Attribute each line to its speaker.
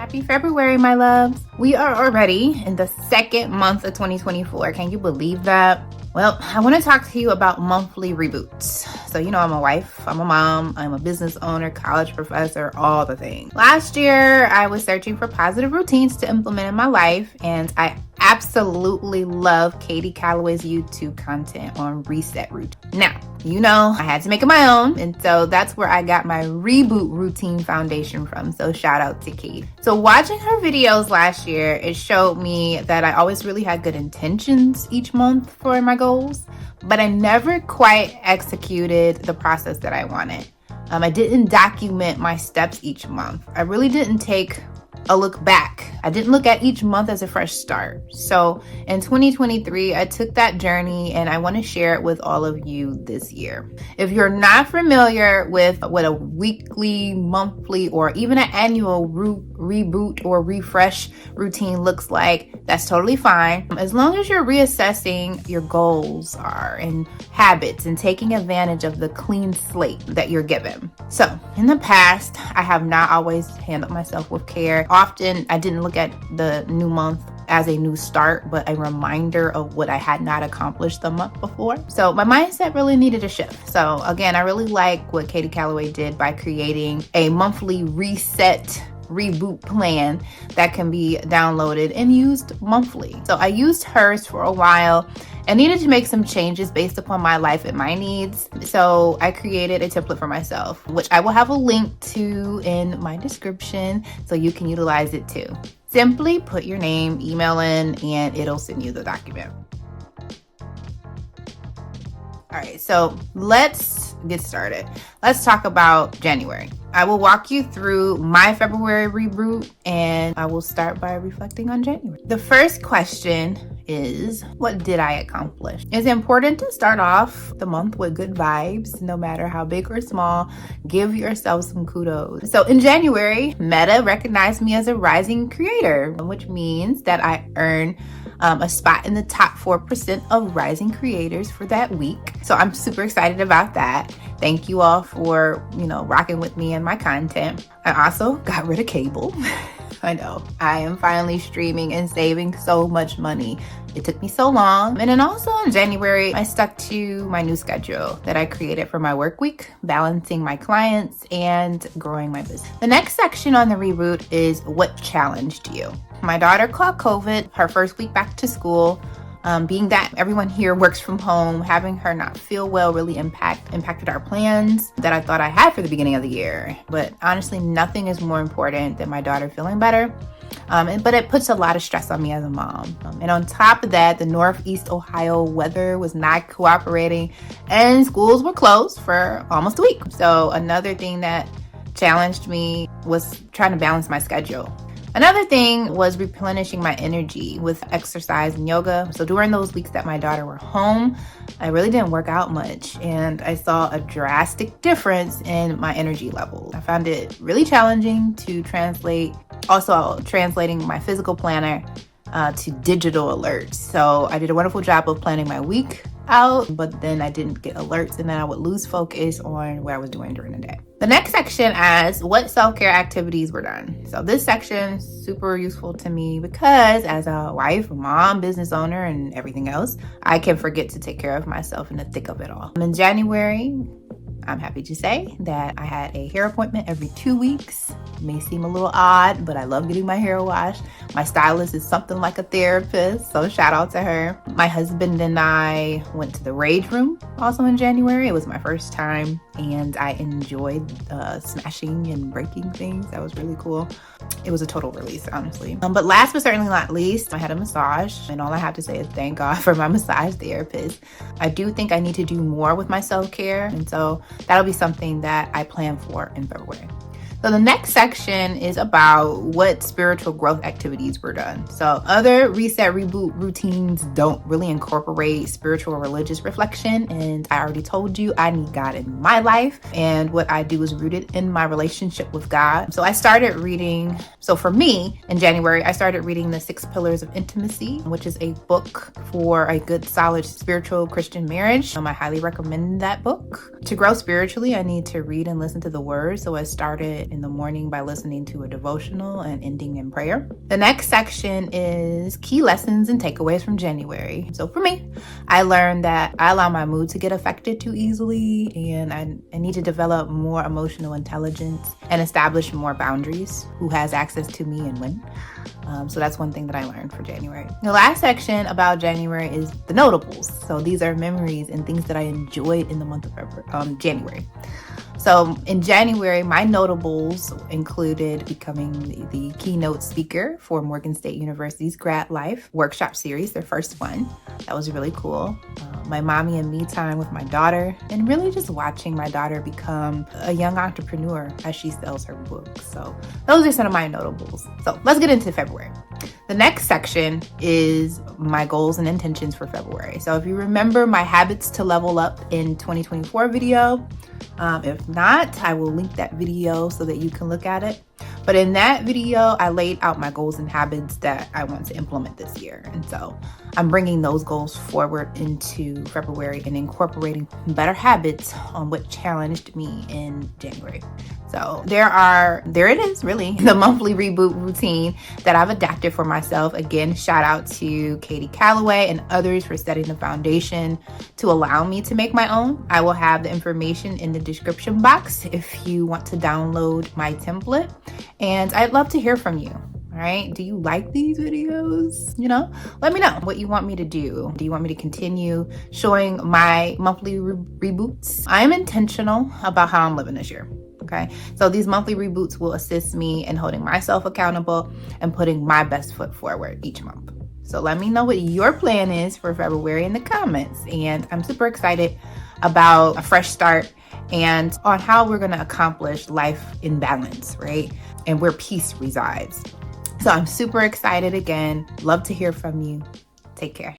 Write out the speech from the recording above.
Speaker 1: Happy February, my loves. We are already in the second month of 2024. Can you believe that? Well, I want to talk to you about monthly reboots. So, you know, I'm a wife, I'm a mom, I'm a business owner, college professor, all the things. Last year, I was searching for positive routines to implement in my life, and I absolutely love Katie Calloway's YouTube content on reset routine. Now, you know, I had to make it my own, and so that's where I got my reboot routine foundation from. So shout out to Kate. So watching her videos last year, it showed me that I always really had good intentions each month for my goals, but I never quite executed the process that I wanted. I didn't document my steps each month. I really didn't take a look back. I didn't look at each month as a fresh start. So in 2023, I took that journey and I want to share it with all of you this year. If you're not familiar with what a weekly, monthly, or even an annual reboot or refresh routine looks like, that's totally fine. As long as you're reassessing your goals and habits and taking advantage of the clean slate that you're given. So in the past, I have not always handled myself with care. Often I didn't look at the new month as a new start, but a reminder of what I had not accomplished the month before. So my mindset really needed a shift. So again, I really like what Katie Calloway did by creating a monthly reset reboot plan that can be downloaded and used monthly. So I used hers for a while and needed to make some changes based upon my life and my needs. So I created a template for myself, which I will have a link to in my description so you can utilize it too. Simply put your name, email in, and it'll send you the document. All right, so let's get started. Let's talk about January. I will walk you through my February reboot, and I will start by reflecting on January. The first question is, what did I accomplish? It's important to start off the month with good vibes, no matter how big or small. Give yourself some kudos. So in January, Meta recognized me as a rising creator, which means that I earned a spot in the top 4% of rising creators for that week. So I'm super excited about that. Thank you all for, rocking with me and my content. I also got rid of cable. I know. I am finally streaming and saving so much money. It took me so long. And then also in January, I stuck to my new schedule that I created for my work week, balancing my clients and growing my business. The next section on the reboot is what challenged you. My daughter caught COVID her first week back to school. Being that everyone here works from home, having her not feel well really impacted our plans that I thought I had for the beginning of the year. But honestly, nothing is more important than my daughter feeling better. But it puts a lot of stress on me as a mom. And on top of that, the Northeast Ohio weather was not cooperating and schools were closed for almost a week. So another thing that challenged me was trying to balance my schedule. Another thing was replenishing my energy with exercise and yoga. So during those weeks that my daughter were home, I really didn't work out much, and I saw a drastic difference in my energy level. I found it really challenging to translating my physical planner to digital alerts. So I did a wonderful job of planning my week out, but then I didn't get alerts, and then I would lose focus on what I was doing during the day. The next section asks what self-care activities were done. So this section is super useful to me because as a wife, mom, business owner, and everything else, I can forget to take care of myself in the thick of it all. In January, I'm happy to say that I had a hair appointment every 2 weeks. It may seem a little odd, but I love getting my hair washed. My stylist is something like a therapist, so shout out to her. My husband and I went to the Rage Room also in January. It was my first time, and I enjoyed smashing and breaking things. That was really cool. It was a total release, honestly. But last but certainly not least, I had a massage, and all I have to say is thank God for my massage therapist. I do think I need to do more with my self-care, and so that'll be something that I plan for in February. So the next section is about what spiritual growth activities were done. So other reset reboot routines don't really incorporate spiritual or religious reflection. And I already told you I need God in my life. And what I do is rooted in my relationship with God. So I started reading. So for me, in January, I started reading The 6 Pillars of Intimacy, which is a book for a good, solid spiritual Christian marriage. I highly recommend that book. To grow spiritually, I need to read and listen to the word. So I started it in the morning by listening to a devotional and ending in prayer. The next section is key lessons and takeaways from January. So for me, I learned that I allow my mood to get affected too easily, and I need to develop more emotional intelligence and establish more boundaries, who has access to me and when. So that's one thing that I learned for January. The last section about January is the notables. So these are memories and things that I enjoyed in the month of January. So in January, my notables included becoming the keynote speaker for Morgan State University's Grad Life workshop series, their first one. That was really cool. My mommy and me time with my daughter, and really just watching my daughter become a young entrepreneur as she sells her books. So those are some of my notables. So let's get into February. The next section is my goals and intentions for February. So if you remember my habits to level up in 2024 video, if not, I will link that video so that you can look at it. But in that video, I laid out my goals and habits that I want to implement this year. And so I'm bringing those goals forward into February and incorporating better habits on what challenged me in January. So there it is, really, the monthly reboot routine that I've adapted for myself. Again, shout out to Katie Calloway and others for setting the foundation to allow me to make my own. I will have the information in the description box if you want to download my template. And I'd love to hear from you. All right. Do you like these videos? Let me know what you want me to do. Do you want me to continue showing my monthly reboots? I am intentional about how I'm living this year. Okay. So these monthly reboots will assist me in holding myself accountable and putting my best foot forward each month. So let me know what your plan is for February in the comments. And I'm super excited about a fresh start and on how we're going to accomplish life in balance, right? And where peace resides. So I'm super excited again. Love to hear from you. Take care.